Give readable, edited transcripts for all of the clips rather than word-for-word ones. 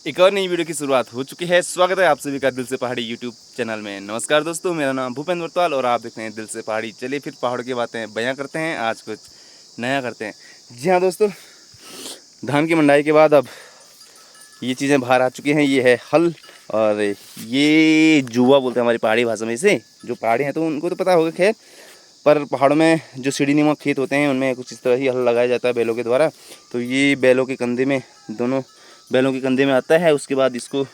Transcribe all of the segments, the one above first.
एक और नई वीडियो की शुरुआत हो चुकी है। स्वागत है आप सभी का दिल से पहाड़ी यूट्यूब चैनल में। नमस्कार दोस्तों, मेरा नाम भूपेंद्र वर्तवाल और आप देख रहे हैं दिल से पहाड़ी। चलिए फिर पहाड़ों की बातें बयां करते हैं, आज कुछ नया करते हैं। जी हाँ दोस्तों, धान की मंडाई के बाद अब ये चीज़ें बाहर आ चुकी हैं। ये है हल और ये जुआ बोलते हैं हमारी पहाड़ी भाषा में इसे। जो पहाड़ी हैं तो उनको तो पता होगा खैर, पर पहाड़ों में जो सीढ़ी नुमा खेत होते हैं उनमें कुछ इस तरह ही हल लगाया जाता है बैलों के द्वारा। तो ये बैलों के कंधे में, दोनों बैलों के कंधे में आता है। उसके बाद इसको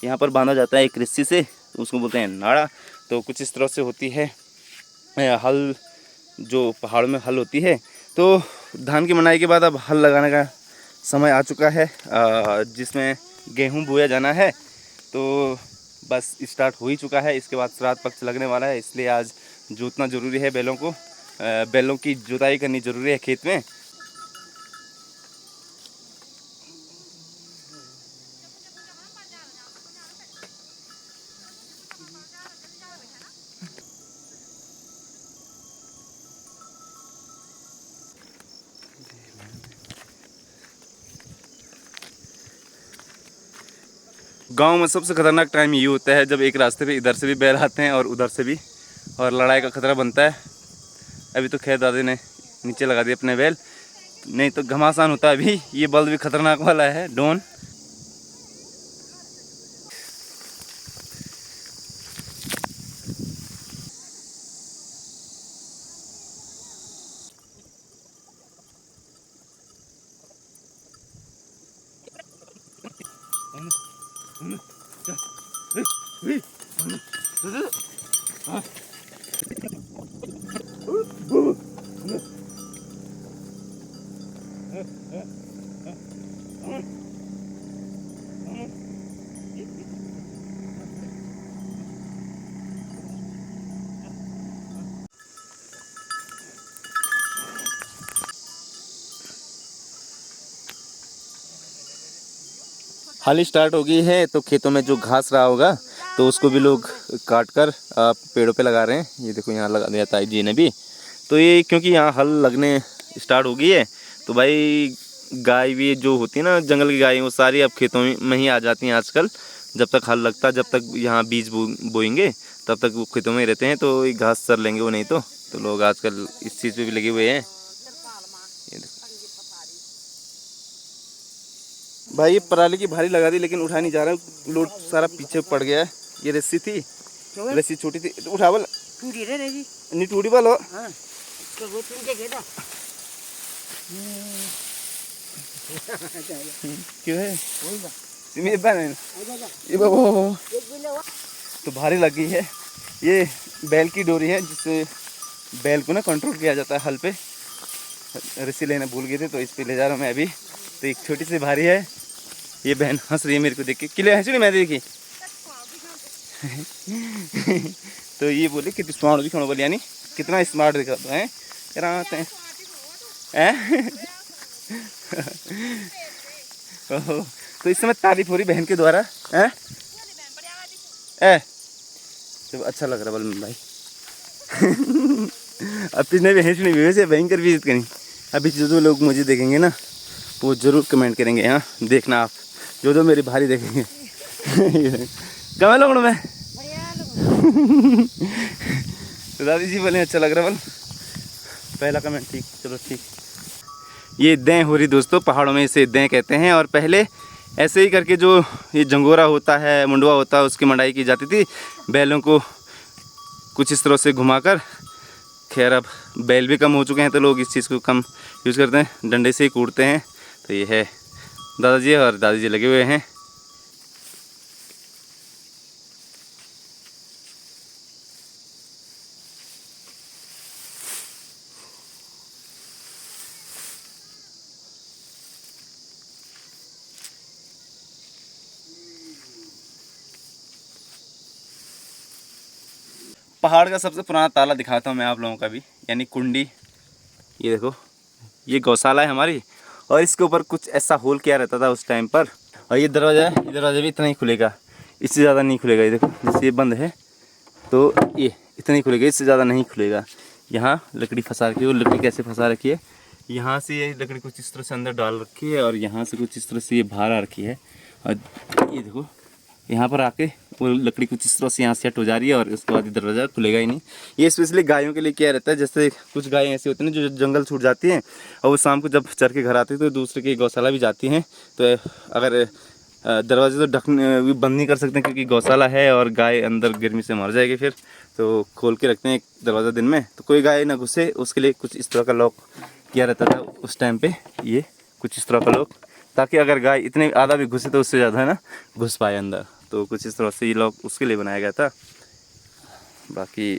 यहाँ पर बांधा जाता है एक रस्सी से, उसको बोलते हैं नाड़ा। तो कुछ इस तरह से होती है हल, जो पहाड़ों में हल होती है। तो धान की मनाई के बाद अब हल लगाने का समय आ चुका है, जिसमें गेहूँ बोया जाना है। तो बस स्टार्ट हो ही चुका है। इसके बाद श्राद्ध पक्ष लगने वाला है, इसलिए आज जोतना ज़रूरी है बैलों को। बैलों की जुताई करनी ज़रूरी है खेत में। गांव में सबसे खतरनाक टाइम ये होता है जब एक रास्ते पे इधर से भी बैल आते हैं और उधर से भी, और लड़ाई का खतरा बनता है। अभी तो खैर दादी ने नीचे लगा दिए अपने बैल, नहीं तो घमासान होता है। अभी ये बल्द भी खतरनाक वाला है, डॉन। हाल ही स्टार्ट हो गई है, तो खेतों में जो घास रहा होगा तो उसको भी लोग काट कर पेड़ों पे लगा रहे हैं। ये देखो यहाँ लगा दिया ताई जी ने भी। तो ये क्योंकि यहाँ हल लगने स्टार्ट हो गई है, तो भाई गाय भी जो होती है ना, जंगल की गाय, वो सारी अब खेतों में ही आ जाती हैं आजकल। जब तक हल लगता, जब तक यहाँ बीज बोएंगे तब तक वो खेतों में ही रहते हैं। तो ये घास चर लेंगे वो, नहीं तो लोग आजकल इस चीज़ पे भी लगे हुए हैं। भाई ये पराली की भारी लगा दी, लेकिन उठा नहीं जा रहा, लोड सारा पीछे पड़ गया है। ये रस्सी थी, रस्सी छोटी थी, उठावल नहीं टूटी वालो। क्यों है ये बाबू, तो भारी लगी है। ये बैल की डोरी है, जिससे बैल को ना कंट्रोल किया जाता है हल पे। रस्सी लेना भूल गए थे तो इस पे ले जा रहा हूँ मैं अभी। तो एक छोटी सी भारी है। ये बहन हंस रही है मेरे को देख के, किले हंसी नहीं मैं देखी। तो ये बोले कि स्मार्ट भी खाना बोले, यानी कितना स्मार्ट दिखा तो है आते हैं। तो इस समय तारीफ हो रही बहन के द्वारा है। जब अच्छा लग रहा बोल भाई। अब पिछले भी हंसनी भी वैसे भयंकर विजिट करेंगे। अभी जो लोग मुझे देखेंगे ना वो ज़रूर कमेंट करेंगे, हाँ देखना आप, जो मेरी भारी देखेंगे। कमेंट लोग में तो दादी जी बोले अच्छा लग रहा बोल, पहला कमेंट ठीक, चलो ठीक। ये दें हो रही दोस्तों, पहाड़ों में इसे दें कहते हैं। और पहले ऐसे ही करके जो ये जंगोरा होता है, मुंडवा होता है, उसकी मंडाई की जाती थी बैलों को कुछ इस तरह से घुमाकर। खैर अब बैल भी कम हो चुके हैं तो लोग इस चीज़ को कम यूज़ करते हैं, डंडे से ही कूटते हैं। तो ये है दादाजी, और दादाजी लगे हुए हैं। पहाड़ का सबसे पुराना ताला दिखाता हूँ मैं आप लोगों का भी, यानी कुंडी। ये देखो, ये गौशाला है हमारी, और इसके ऊपर कुछ ऐसा होल किया रहता था उस टाइम पर। और ये दरवाज़ा है, ये दरवाज़ा भी इतना ही खुलेगा, इससे ज़्यादा नहीं खुलेगा। ये देखो जैसे ये बंद है तो ये इतना ही खुलेगा, इससे ज़्यादा नहीं खुलेगा। यहाँ लकड़ी फंसा रखी है, वो लकड़ी कैसे फंसा रखी है, यहाँ से ये लकड़ी कुछ इस तरह से अंदर डाल रखी है, और यहाँ से कुछ इस तरह से ये बाहर आ रखी है। और ये देखो यहाँ पर आके वो लकड़ी कुछ इस तरह से यहाँ सेट हो जा रही है और उसके बाद दरवाज़ा खुलेगा ही नहीं। ये स्पेशली गायों के लिए क्या रहता है, जैसे कुछ गायें ऐसी होती हैं जो जंगल छूट जाती हैं और वो शाम को जब चर के घर आती है तो दूसरे की गौशाला भी जाती हैं। तो अगर दरवाजे तो ढकने बंद नहीं कर सकते क्योंकि गौशाला है और गाय अंदर गर्मी से मर जाएगी फिर, तो खोल के रखते हैं एक दरवाज़ा दिन में, तो कोई गाय ना घुसे उसके लिए कुछ इस तरह का लॉक किया रहता था उस टाइम पे। ये कुछ इस तरह का लॉक, ताकि अगर गाय इतने आधा भी घुसे तो उससे ज़्यादा है ना घुस पाए अंदर, तो कुछ इस तरह से ये लॉक उसके लिए बनाया गया था। बाकी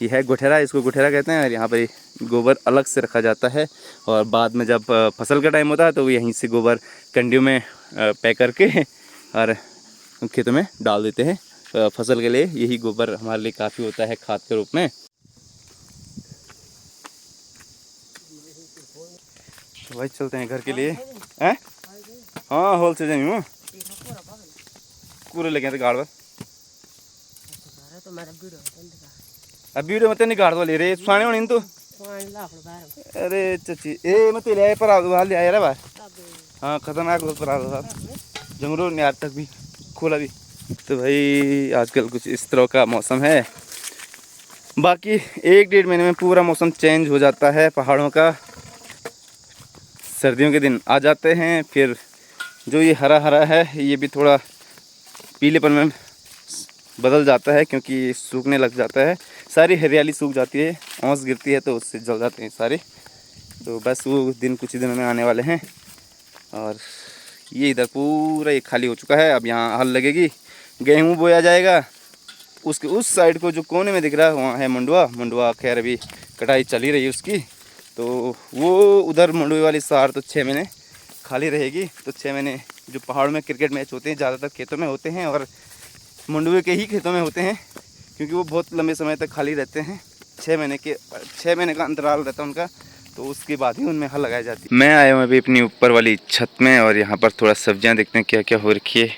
ये है गोठेरा, इसको गोठेरा कहते हैं और यहाँ पर गोबर अलग से रखा जाता है और बाद में जब फसल का टाइम होता है तो यहीं से गोबर कंडियों में पैक करके और खेतों में डाल देते हैं। फसल के लिए यही गोबर हमारे लिए काफ़ी होता है खाद के रूप में। तो भाई चलते हैं घर के लिए हैं। हाँ होल से जाऊँ हूँ पूरे लगे थे गाड़ पर। अब वीडियो मत निकाल दो ले रे सुने होनी तो। अरे चची ए मत ले आए पर आ दो ले आए रे भाई। हाँ खतरनाक लोग पर आ दो जंगलों ने आज तक भी खोला भी। तो भाई आजकल कुछ इस तरह का मौसम है। बाकी 1-1.5 महीने में पूरा मौसम चेंज हो जाता है पहाड़ों का। सर्दियों के दिन आ जाते हैं, फिर जो ये हरा हरा है ये भी थोड़ा पीलेपन में बदल जाता है क्योंकि सूखने लग जाता है, सारी हरियाली सूख जाती है, ओस गिरती है तो उससे जल जाते हैं सारे। तो बस वो दिन कुछ ही दिनों में आने वाले हैं। और ये इधर पूरा ये खाली हो चुका है, अब यहाँ हल लगेगी, गेहूँ बोया जाएगा। उसके उस साइड को जो कोने में दिख रहा है वहाँ है मंडुआ खैर अभी कटाई चल ही रही है उसकी, तो वो उधर मंडुए वाली सार तो 6 महीने खाली रहेगी। तो 6 महीने जो पहाड़ में क्रिकेट मैच होते हैं ज़्यादातर खेतों में होते हैं और मंडुए के ही खेतों में होते हैं क्योंकि वो बहुत लंबे समय तक खाली रहते हैं। 6 महीने का अंतराल रहता है उनका, तो उसके बाद ही उनमें हल लगाई जाती है। मैं आया हूँ अभी अपनी ऊपर वाली छत में और यहाँ पर थोड़ा सब्जियाँ देखते हैं क्या क्या हो रखी है।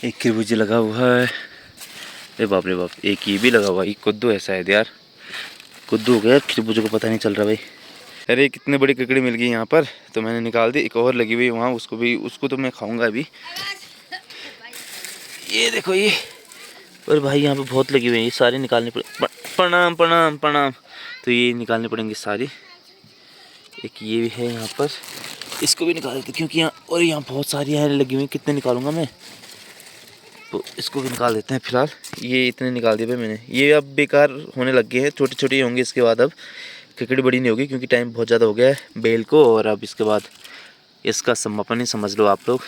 एक खरबूजा लगा हुआ है, अरे बाप रे बाप, एक ये भी लगा हुआ है। ये कद्दू है शायद यार, कद्दू हो गया, खरबूजे को पता नहीं चल रहा भाई। अरे कितने बड़ी ककड़ी मिल गई यहाँ पर, तो मैंने निकाल दी। एक और लगी हुई वहाँ, उसको तो मैं खाऊंगा अभी। ये देखो ये, और भाई यहाँ पे बहुत लगी हुई है, ये सारी निकालनी पड़े। प्रणाम प्रणाम प्रणाम। तो ये निकालने पड़ेंगे सारी। एक ये भी है यहाँ पर, इसको भी निकाल देते क्योंकि यहाँ, और यहाँ बहुत सारी हैं लगी हुई, कितने निकालूंगा मैं, तो इसको भी निकाल देते हैं फिलहाल। ये इतने निकाल दिए भाई मैंने, ये अब बेकार होने लग गए हैं, छोटे छोटे होंगे इसके बाद। अब ककड़ी बड़ी नहीं होगी क्योंकि टाइम बहुत ज़्यादा हो गया है बेल को, और अब इसके बाद इसका समापन ही समझ लो आप लोग।